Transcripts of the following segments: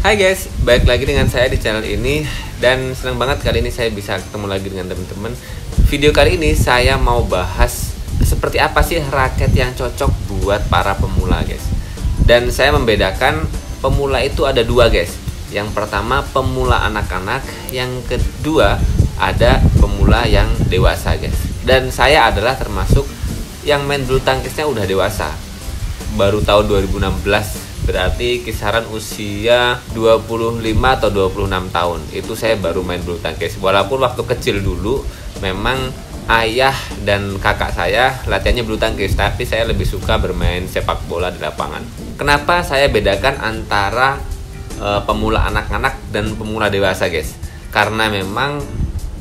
Hai guys, balik lagi dengan saya di channel ini. Dan senang banget kali ini saya bisa ketemu lagi dengan teman-teman. Video kali ini saya mau bahas seperti apa sih raket yang cocok buat para pemula guys. Dan saya membedakan pemula itu ada dua guys. Yang pertama pemula anak-anak, yang kedua ada pemula yang dewasa guys. Dan saya adalah termasuk yang main bulu tangkisnya udah dewasa, baru tahun 2016. Berarti kisaran usia 25 atau 26 tahun itu saya baru main bulu tangkis. Walaupun waktu kecil dulu memang ayah dan kakak saya latihannya bulu tangkis, tapi saya lebih suka bermain sepak bola di lapangan. Kenapa saya bedakan antara pemula anak-anak dan pemula dewasa guys? Karena memang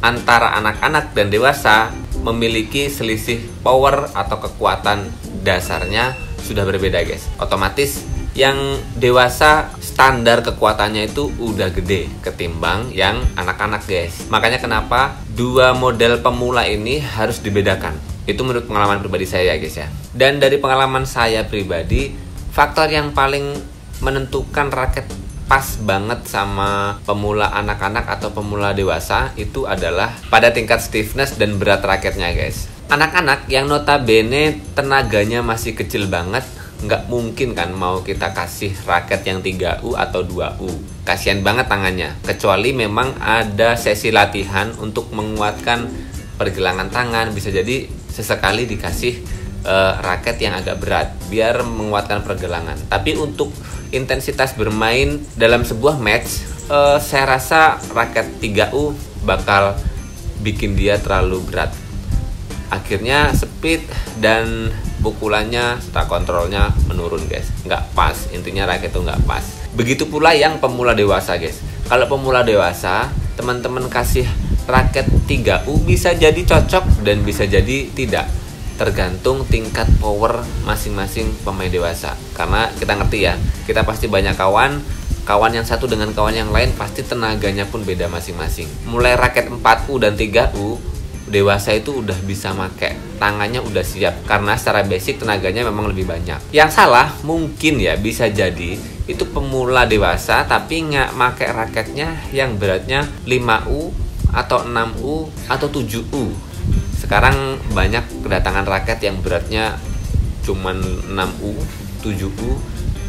antara anak-anak dan dewasa memiliki selisih power atau kekuatan dasarnya sudah berbeda guys. Otomatis yang dewasa standar kekuatannya itu udah gede ketimbang yang anak-anak guys. Makanya kenapa dua model pemula ini harus dibedakan. Itu menurut pengalaman pribadi saya guys ya. Dan dari pengalaman saya pribadi, faktor yang paling menentukan raket pas banget sama pemula anak-anak atau pemula dewasa itu adalah pada tingkat stiffness dan berat raketnya guys. Anak-anak yang notabene tenaganya masih kecil banget, nggak mungkin kan mau kita kasih raket yang 3U atau 2U. Kasian banget tangannya. Kecuali memang ada sesi latihan untuk menguatkan pergelangan tangan. Bisa jadi sesekali dikasih raket yang agak berat biar menguatkan pergelangan. Tapi untuk intensitas bermain dalam sebuah match, saya rasa raket 3U bakal bikin dia terlalu berat. Akhirnya speed dan pukulannya serta kontrolnya menurun guys, nggak pas. Intinya raket itu nggak pas. Begitu pula yang pemula dewasa guys. Kalau pemula dewasa teman-teman kasih raket 3U bisa jadi cocok dan bisa jadi tidak, tergantung tingkat power masing-masing pemain dewasa. Karena kita ngerti ya, kita pasti banyak kawan yang satu dengan kawan yang lain pasti tenaganya pun beda masing-masing. Mulai raket 4U dan 3U dewasa itu udah bisa make, tangannya udah siap karena secara basic tenaganya memang lebih banyak. Yang salah mungkin ya bisa jadi itu pemula dewasa tapi nggak make raketnya yang beratnya 5U atau 6U atau 7U. Sekarang banyak kedatangan raket yang beratnya cuman 6U, 7U,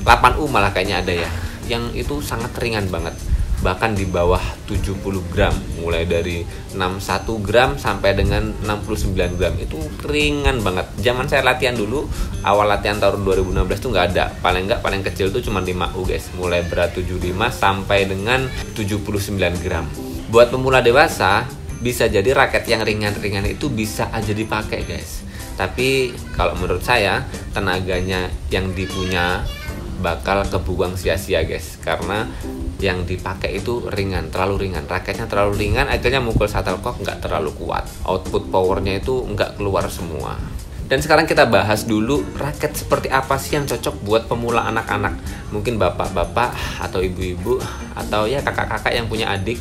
8U malah kayaknya ada ya, yang itu sangat ringan banget, bahkan di bawah 70 gram, mulai dari 61 gram sampai dengan 69 gram. Itu ringan banget. Zaman saya latihan dulu, awal latihan tahun 2016 tuh nggak ada. Paling kecil tuh cuma 5U guys, mulai berat 75 sampai dengan 79 gram. Buat pemula dewasa bisa jadi raket yang ringan-ringan itu bisa aja dipakai guys. Tapi kalau menurut saya tenaganya yang dipunya bakal kebuang sia-sia guys, karena yang dipakai itu ringan, terlalu ringan, raketnya terlalu ringan, akhirnya mukul shuttlecock nggak terlalu kuat, output powernya itu nggak keluar semua. Dan sekarang kita bahas dulu raket seperti apa sih yang cocok buat pemula anak-anak. Mungkin bapak-bapak atau ibu-ibu atau ya kakak-kakak yang punya adik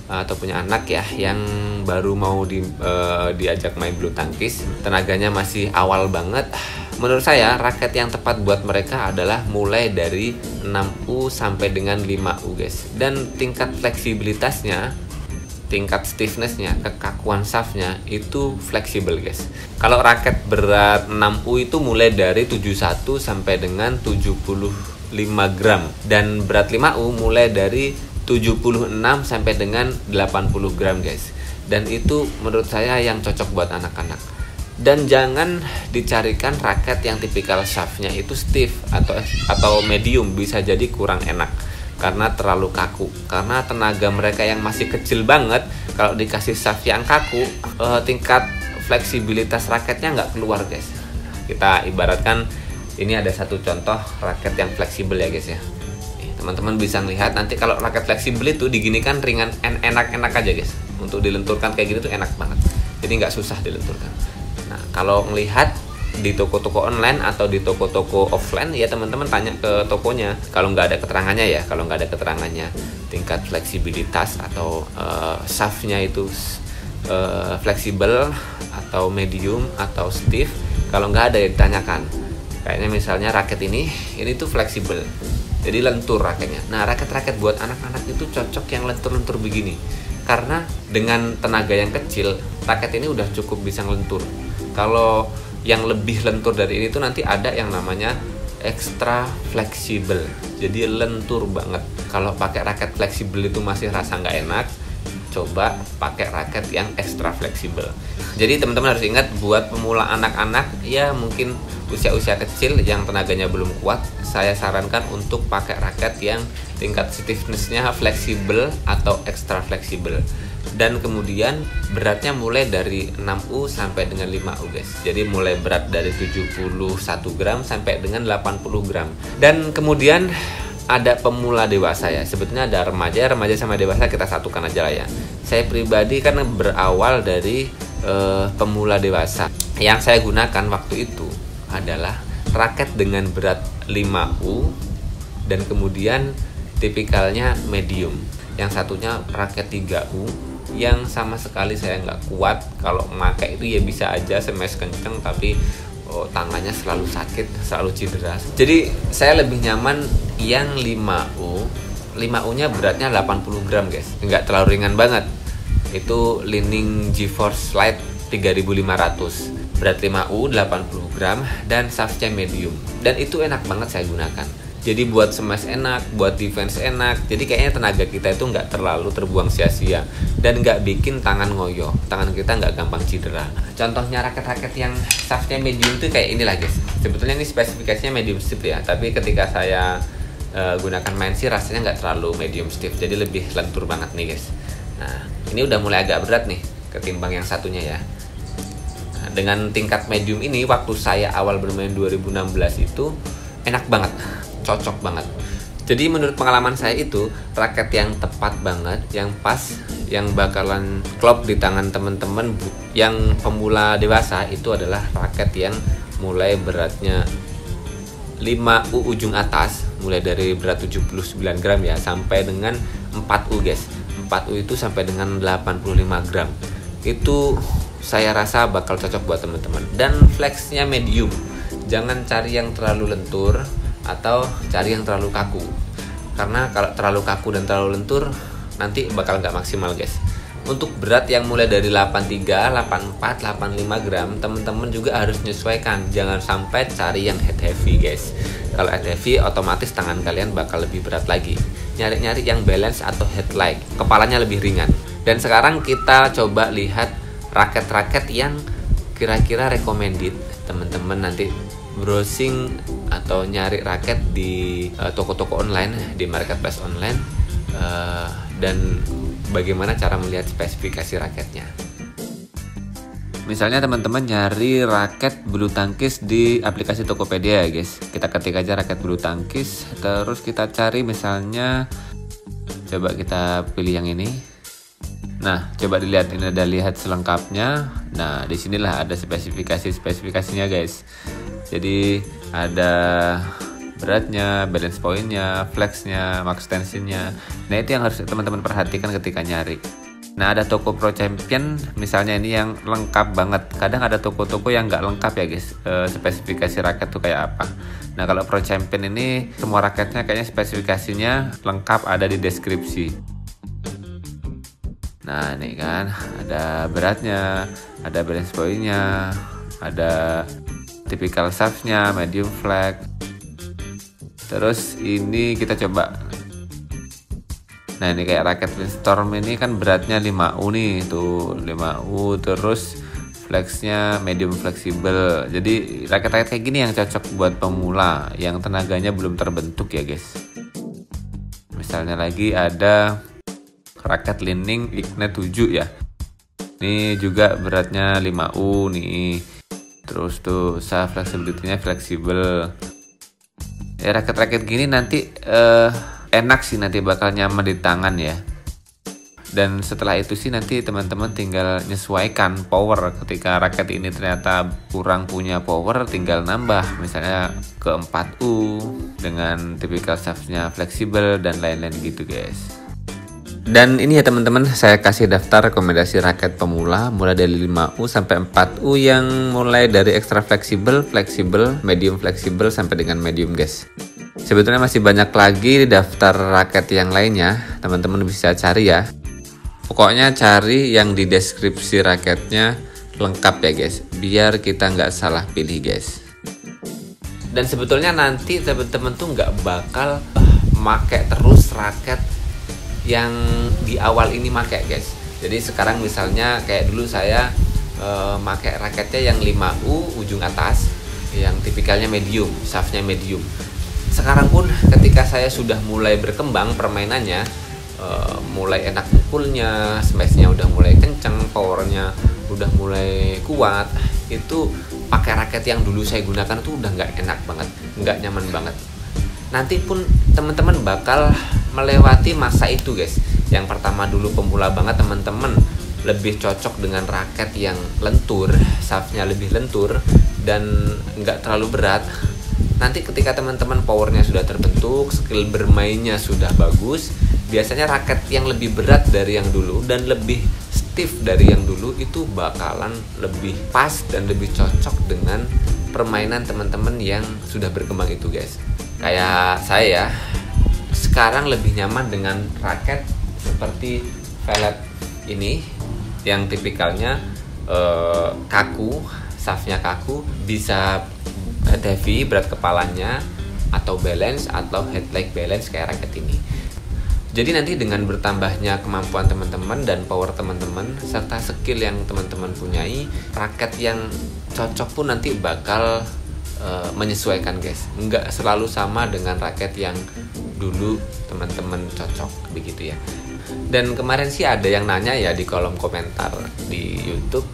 atau punya anak ya, yang baru mau diajak main bulu tangkis, tenaganya masih awal banget. Menurut saya raket yang tepat buat mereka adalah mulai dari 6U sampai dengan 5U guys. Dan tingkat fleksibilitasnya, tingkat stiffnessnya, kekakuan shaftnya itu fleksibel guys. Kalau raket berat 6U itu mulai dari 71 sampai dengan 75 gram. Dan berat 5U mulai dari 76 sampai dengan 80 gram guys. Dan itu menurut saya yang cocok buat anak-anak. Dan jangan dicarikan raket yang tipikal shaftnya itu stiff atau medium, bisa jadi kurang enak karena terlalu kaku. Karena tenaga mereka yang masih kecil banget, kalau dikasih shaft yang kaku, tingkat fleksibilitas raketnya nggak keluar guys. Kita ibaratkan ini ada satu contoh raket yang fleksibel ya guys ya. Teman-teman bisa melihat nanti kalau raket fleksibel itu diginikan ringan, enak-enak aja guys. Untuk dilenturkan kayak gitu tuh enak banget. Jadi nggak susah dilenturkan. Nah, kalau melihat di toko-toko online atau di toko-toko offline ya teman-teman tanya ke tokonya. Kalau nggak ada keterangannya ya, kalau nggak ada keterangannya tingkat fleksibilitas atau shaftnya itu fleksibel atau medium atau stiff, kalau nggak ada ya ditanyakan. Kayaknya misalnya raket ini tuh fleksibel, jadi lentur raketnya. Nah, raket-raket buat anak-anak itu cocok yang lentur-lentur begini, karena dengan tenaga yang kecil raket ini udah cukup bisa lentur. Kalau yang lebih lentur dari ini tuh nanti ada yang namanya extra fleksibel, jadi lentur banget. Kalau pakai raket fleksibel itu masih rasa nggak enak, coba pakai raket yang extra fleksibel. Jadi teman-teman harus ingat, buat pemula anak-anak ya mungkin usia-usia kecil yang tenaganya belum kuat, saya sarankan untuk pakai raket yang tingkat stiffness-nya fleksibel atau extra fleksibel. Dan kemudian beratnya mulai dari 6U sampai dengan 5U guys. Jadi mulai berat dari 71 gram sampai dengan 80 gram. Dan kemudian ada pemula dewasa ya. Sebetulnya ada remaja sama dewasa kita satukan aja lah ya. Saya pribadi kan berawal dari pemula dewasa. Yang saya gunakan waktu itu adalah raket dengan berat 5U dan kemudian tipikalnya medium. Yang satunya raket 3U yang sama sekali saya nggak kuat. Kalau memakai itu ya bisa aja smash kenceng, tapi tangannya selalu sakit, selalu cedera. Jadi saya lebih nyaman yang 5U. 5U-nya beratnya 80 gram guys, nggak terlalu ringan banget. Itu Li-Ning GeForce Lite 3500, berat 5U 80 gram dan shaftnya medium. Dan itu enak banget saya gunakan. Jadi buat smash enak, buat defense enak. Jadi kayaknya tenaga kita itu nggak terlalu terbuang sia-sia dan nggak bikin tangan ngoyo. Tangan kita nggak gampang cedera. Contohnya raket-raket yang shaftnya medium itu kayak inilah guys. Sebetulnya ini spesifikasinya medium stiff ya, tapi ketika saya gunakan main sih rasanya nggak terlalu medium stiff. Jadi lebih lentur banget nih guys. Nah, ini udah mulai agak berat nih ketimbang yang satunya ya. Nah, dengan tingkat medium ini waktu saya awal bermain 2016 itu enak banget, cocok banget. Jadi menurut pengalaman saya itu raket yang tepat banget, yang pas, yang bakalan klop di tangan teman-teman yang pemula dewasa itu adalah raket yang mulai beratnya 5U ujung atas, mulai dari berat 79 gram ya sampai dengan 4U guys. 4U itu sampai dengan 85 gram. Itu saya rasa bakal cocok buat teman-teman. Dan flexnya medium. Jangan cari yang terlalu lentur atau cari yang terlalu kaku, karena kalau terlalu kaku dan terlalu lentur nanti bakal nggak maksimal guys. Untuk berat yang mulai dari 83, 84, 85 gram teman-teman juga harus menyesuaikan. Jangan sampai cari yang head heavy guys. Kalau head heavy otomatis tangan kalian bakal lebih berat lagi. Nyari-nyari yang balance atau head light, kepalanya lebih ringan. Dan sekarang kita coba lihat raket-raket yang kira-kira recommended. Teman-teman nanti browsing atau nyari raket di toko-toko online, di marketplace online, dan bagaimana cara melihat spesifikasi raketnya. Misalnya teman-teman nyari raket bulu tangkis di aplikasi Tokopedia ya guys. Kita ketik aja raket bulu tangkis, terus kita cari misalnya, coba kita pilih yang ini. Nah, coba dilihat, ini ada lihat selengkapnya. Nah, disinilah ada spesifikasinya guys. Jadi ada beratnya, balance pointnya, flexnya, max tensionnya. Nah, itu yang harus teman-teman perhatikan ketika nyari. Nah, ada toko Pro Champion misalnya, ini yang lengkap banget. Kadang ada toko-toko yang nggak lengkap ya guys, spesifikasi raket tuh kayak apa. Nah, kalau Pro Champion ini semua raketnya kayaknya spesifikasinya lengkap, ada di deskripsi. Nah, ini kan ada beratnya, ada balance pointnya, ada typical shaftnya, medium flex. Terus ini kita coba. Nah, ini kayak raket Windstorm ini kan beratnya 5U nih, tuh 5U, terus flexnya medium fleksibel. Jadi raket-raket kayak gini yang cocok buat pemula yang tenaganya belum terbentuk ya guys. Misalnya lagi ada raket Li-Ning Ignite 7 ya. Ini juga beratnya 5U nih. Terus tuh shaft flexibility-nya fleksibel. Ya, raket-raket gini nanti enak sih, nanti bakal nyaman di tangan ya. Dan setelah itu sih nanti teman-teman tinggal menyesuaikan power. Ketika raket ini ternyata kurang punya power, tinggal nambah misalnya ke 4U dengan typical shaftnya fleksibel dan lain-lain gitu guys. Dan ini ya teman-teman, saya kasih daftar rekomendasi raket pemula mulai dari 5U sampai 4U yang mulai dari extra fleksibel, medium fleksibel sampai dengan medium guys. Sebetulnya masih banyak lagi daftar raket yang lainnya, teman-teman bisa cari ya. Pokoknya cari yang di deskripsi raketnya lengkap ya guys, biar kita nggak salah pilih guys. Dan sebetulnya nanti teman-teman tuh nggak bakal make terus raket yang di awal ini make guys. Jadi sekarang misalnya kayak dulu saya make raketnya yang 5U ujung atas, yang tipikalnya medium, shaftnya medium. Sekarang pun ketika saya sudah mulai berkembang permainannya, mulai enak pukulnya, smashnya udah mulai kenceng, powernya udah mulai kuat, itu pakai raket yang dulu saya gunakan tuh udah nggak enak banget, nggak nyaman banget. Nanti pun teman-teman bakal melewati masa itu guys. Yang pertama dulu pemula banget, teman-teman lebih cocok dengan raket yang lentur, shaftnya lebih lentur dan nggak terlalu berat. Nanti ketika teman-teman powernya sudah terbentuk, skill bermainnya sudah bagus, biasanya raket yang lebih berat dari yang dulu dan lebih stiff dari yang dulu itu bakalan lebih pas dan lebih cocok dengan permainan teman-teman yang sudah berkembang itu guys. Kayak saya sekarang lebih nyaman dengan raket seperti velvet ini yang tipikalnya kaku, shaftnya kaku, bisa heavy berat kepalanya, atau balance atau head leg balance kayak raket ini. Jadi nanti dengan bertambahnya kemampuan teman-teman dan power teman-teman serta skill yang teman-teman punyai, raket yang cocok pun nanti bakal menyesuaikan guys. Nggak selalu sama dengan raket yang dulu teman-teman cocok begitu ya. Dan kemarin sih ada yang nanya ya di kolom komentar di YouTube,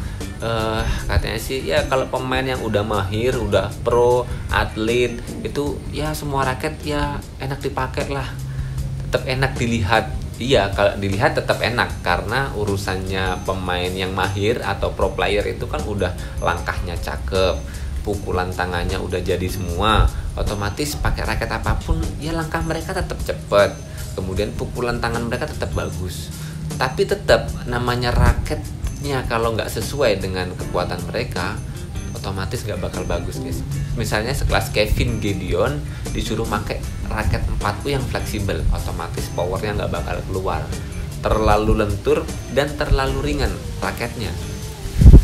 katanya sih ya kalau pemain yang udah mahir, udah pro, atlet itu ya semua raket ya enak dipakai lah, tetap enak dilihat. Iya, kalau dilihat tetap enak karena urusannya pemain yang mahir atau pro player itu kan udah langkahnya cakep, pukulan tangannya udah jadi semua, otomatis pakai raket apapun ya langkah mereka tetap cepet, kemudian pukulan tangan mereka tetap bagus. Tapi tetap namanya raketnya kalau nggak sesuai dengan kekuatan mereka, otomatis nggak bakal bagus guys. Misalnya sekelas Kevin Gideon disuruh pakai raket 4U yang fleksibel, otomatis powernya nggak bakal keluar, terlalu lentur dan terlalu ringan raketnya.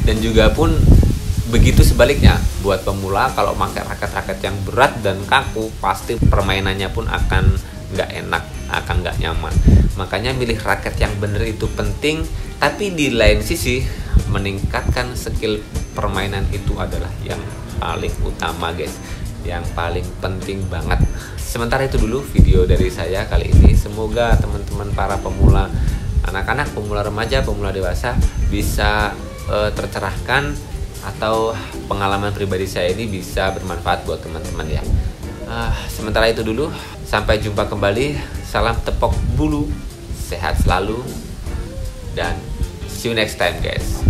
Dan juga pun begitu sebaliknya, buat pemula kalau pakai raket-raket yang berat dan kaku, pasti permainannya pun akan nggak enak, akan nggak nyaman. Makanya milih raket yang bener itu penting, tapi di lain sisi meningkatkan skill permainan itu adalah yang paling utama guys, yang paling penting banget. Sementara itu dulu video dari saya kali ini. Semoga teman-teman para pemula, anak-anak, pemula remaja, pemula dewasa bisa tercerahkan, atau pengalaman pribadi saya ini bisa bermanfaat buat teman-teman ya. Sementara itu dulu, sampai jumpa kembali. Salam tepok bulu, sehat selalu, dan see you next time guys.